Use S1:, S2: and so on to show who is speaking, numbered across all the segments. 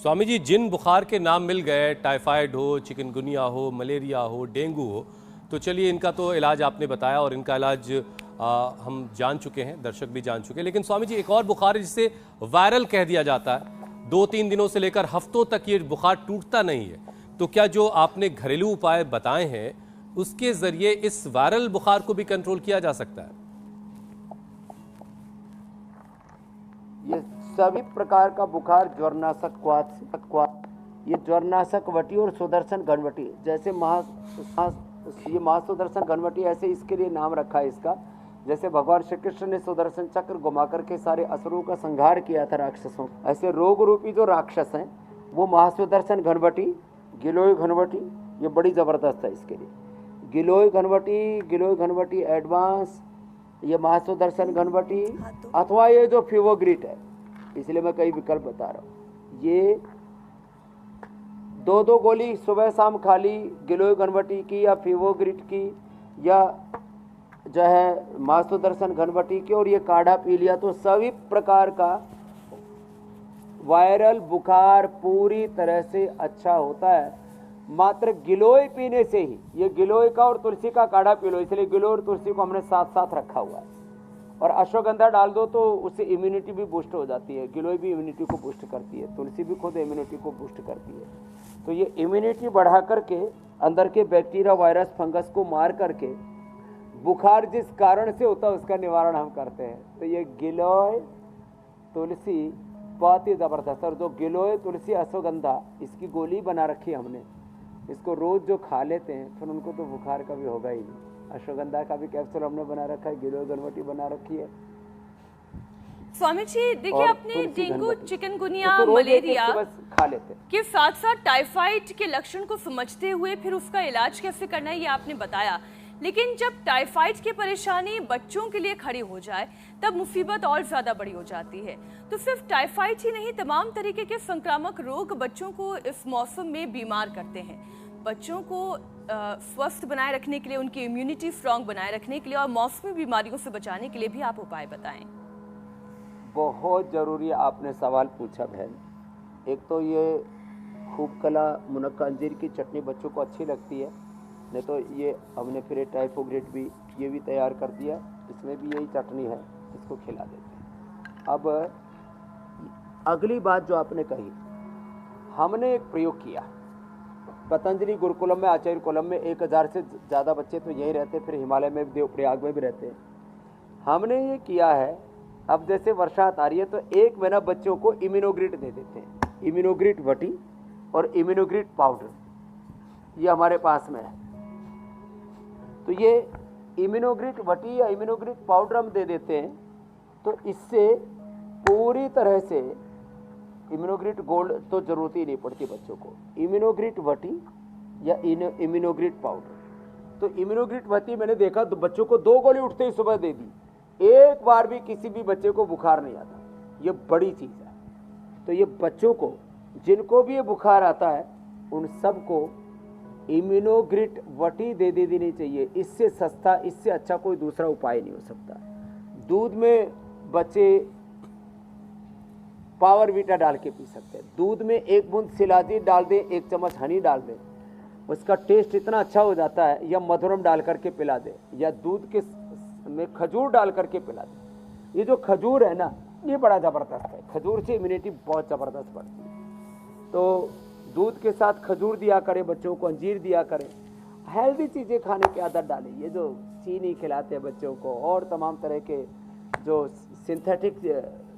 S1: स्वामी जी, जिन बुखार के नाम मिल गए, टाइफाइड हो, चिकनगुनिया हो, मलेरिया हो, डेंगू हो, तो चलिए इनका तो इलाज आपने बताया और इनका इलाज हम जान चुके हैं, दर्शक भी जान चुके हैं। लेकिन स्वामी जी, एक और बुखार है जिसे वायरल कह दिया जाता है। 2-3 दिनों से लेकर हफ्तों तक ये बुखार टूटता नहीं है। तो क्या जो आपने घरेलू उपाय बताए हैं उसके जरिए इस वायरल बुखार को भी कंट्रोल किया जा सकता है?
S2: ये सभी प्रकार का बुखार ज्वरनाशक क्वाथ, ये ज्वरनाशक वटी और सुदर्शन घनवटी, जैसे ये महासुदर्शन घनवटी, ऐसे इसके लिए नाम रखा है इसका। जैसे भगवान श्री कृष्ण ने सुदर्शन चक्र घुमा करके सारे असुरों का संहार किया था, राक्षसों। ऐसे रोग रूपी जो राक्षस हैं वो महासुदर्शन घनवटी, गिलोय घनवटी, ये बड़ी जबरदस्त है इसके लिए। गिलोय घनवटी एडवांस, ये महासुदर्शन घनवटी, अथवा ये जो फीवोग्रिट है, इसलिए मैं कई विकल्प बता रहा हूँ। ये 2-2 गोली सुबह शाम खा ली, गिलोय घनवटी की या फीवोग्रिट की या जो है महासुदर्शन घनवटी की, और ये काढ़ा पी लिया, तो सभी प्रकार का वायरल बुखार पूरी तरह से अच्छा होता है। मात्र गिलोय पीने से ही, ये गिलोय का और तुलसी का काढ़ा पी लो, इसलिए गिलोय और तुलसी को हमने साथ साथ रखा हुआ है। और अश्वगंधा डाल दो तो उससे इम्यूनिटी भी बूस्ट हो जाती है। गिलोय भी इम्यूनिटी को बूस्ट करती है, तुलसी भी खुद इम्यूनिटी को बूस्ट करती है। तो ये इम्यूनिटी बढ़ा करके अंदर के बैक्टीरिया, वायरस, फंगस को मार करके बुखार जिस कारण से होता है उसका निवारण हम करते हैं। तो ये गिलोय तुलसी बहुत ही ज़बरदस्त। और जो गिलोय तुलसी अश्वगंधा, इसकी गोली बना रखी है हमने, इसको रोज़ जो खा लेते हैं फिर उनको तो बुखार कभी होगा ही नहीं। अश्वगंधा का भी कैप्सूल हमने बना रखा है, गिलोय घनवटी बना रखी है।
S3: स्वामी जी देखिए, अपने डेंगू, चिकनगुनिया,
S2: तो
S3: मलेरिया
S2: खा लेते
S3: के साथ साथ टाइफाइड के लक्षण को समझते हुए फिर उसका इलाज कैसे करना है ये आपने बताया। लेकिन जब टाइफाइड की परेशानी बच्चों के लिए खड़ी हो जाए तब मुसीबत और ज्यादा बड़ी हो जाती है। तो सिर्फ टाइफाइड ही नहीं, तमाम तरीके के संक्रामक रोग बच्चों को इस मौसम में बीमार करते हैं। बच्चों को स्वस्थ बनाए रखने के लिए, उनकी इम्यूनिटी स्ट्रांग बनाए रखने के लिए और मौसमी बीमारियों से बचाने के लिए भी आप उपाय बताएं।
S2: बहुत ज़रूरी आपने सवाल पूछा बहन। एक तो ये खूब कला मुनक्का अंजीर की चटनी बच्चों को अच्छी लगती है, नहीं तो ये हमने फिर टाइफोग्रिट भी ये भी तैयार कर दिया, इसमें भी यही चटनी है, इसको खिला देते हैं। अब अगली बात जो आपने कही, हमने एक प्रयोग किया पतंजलि गुरुकुलम में, आचार्य कुलम में 1000 से ज़्यादा बच्चे तो यहीं रहते, फिर हिमालय में, देवप्रयाग में भी रहते हैं। हमने ये किया है, अब जैसे बरसात आ रही है तो 1 महीना बच्चों को इम्यूनोग्रिट दे देते हैं। इम्यूनोग्रिट वटी और इम्यूनोग्रिट पाउडर ये हमारे पास में है। तो ये इम्यूनोग्रिट वटी या इम्यूनोग्रिट पाउडर हम दे देते हैं, तो इससे पूरी तरह से इम्यूनोग्रिट गोल्ड तो ज़रूरत ही नहीं पड़ती बच्चों को। इम्यूनोग्रिट वटी या इम्यूनोग्रिट पाउडर, तो इम्यूनोग्रिट वटी मैंने देखा तो बच्चों को 2 गोली उठते ही सुबह दे दी, एक बार भी किसी भी बच्चे को बुखार नहीं आता। ये बड़ी चीज़ है। तो ये बच्चों को, जिनको भी ये बुखार आता है, उन सबको इम्यूनोग्रिट वटी दे देनी चाहिए। इससे सस्ता, इससे अच्छा कोई दूसरा उपाय नहीं हो सकता। दूध में बच्चे पावर वीटा डाल के पी सकते हैं। दूध में 1 बूंद शिलाजीत डाल दें, 1 चम्मच हनी डाल दें, उसका टेस्ट इतना अच्छा हो जाता है। या मधुरम डाल करके पिला दें, या दूध के में खजूर डाल करके पिला दें। ये जो खजूर है ना, ये बड़ा ज़बरदस्त है। खजूर से इम्यूनिटी बहुत ज़बरदस्त बढ़ती है। तो दूध के साथ खजूर दिया करें बच्चों को, अंजीर दिया करें। हेल्दी चीज़ें खाने की आदत डालें। ये जो चीनी खिलाते हैं बच्चों को और तमाम तरह के जो सिंथेटिक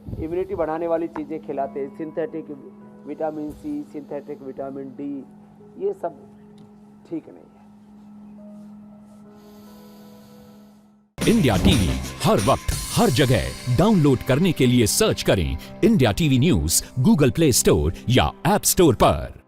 S2: इम्यूनिटी बढ़ाने वाली चीज़ें खिलाते हैं, synthetic vitamin C, synthetic vitamin D, ये सब ठीक नहीं है।
S4: इंडिया टीवी हर वक्त हर जगह डाउनलोड करने के लिए सर्च करें India TV news Google play store या ऐप स्टोर पर।